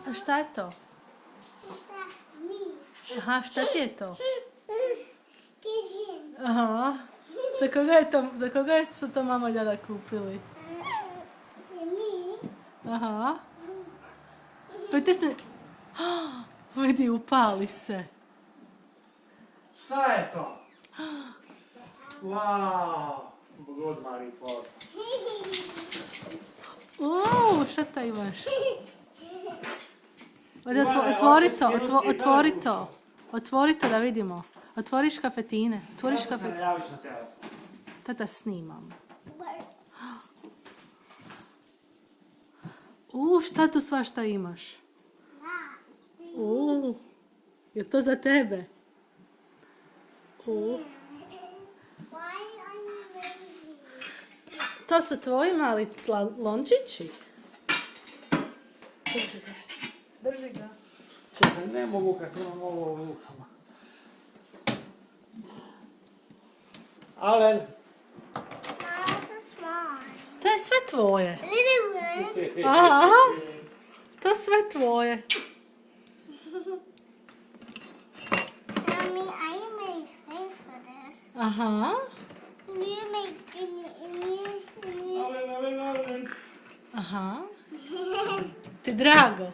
A šta je to? Aha, šta ti je to? Aha. Za koga su to mama i dada kupili? Aha. Pritisni. Vidi, upali se. Šta je to? Wow! Good Mari Ford. Šta ta imaš? Otvori to. Otvori to da vidimo. Otvoriš kafetine. Kako se ne javiš na telefon? Tata snimam. Šta tu svašta imaš? Je to za tebe? To su tvoji mali lončići? Drži ga. Čekaj, ne mogu kad imam ovo u rukama. Alen! To je sve tvoje. Aha, to je sve tvoje. Mommy, I made space for this. Aha. Alen! Aha. Ti drago?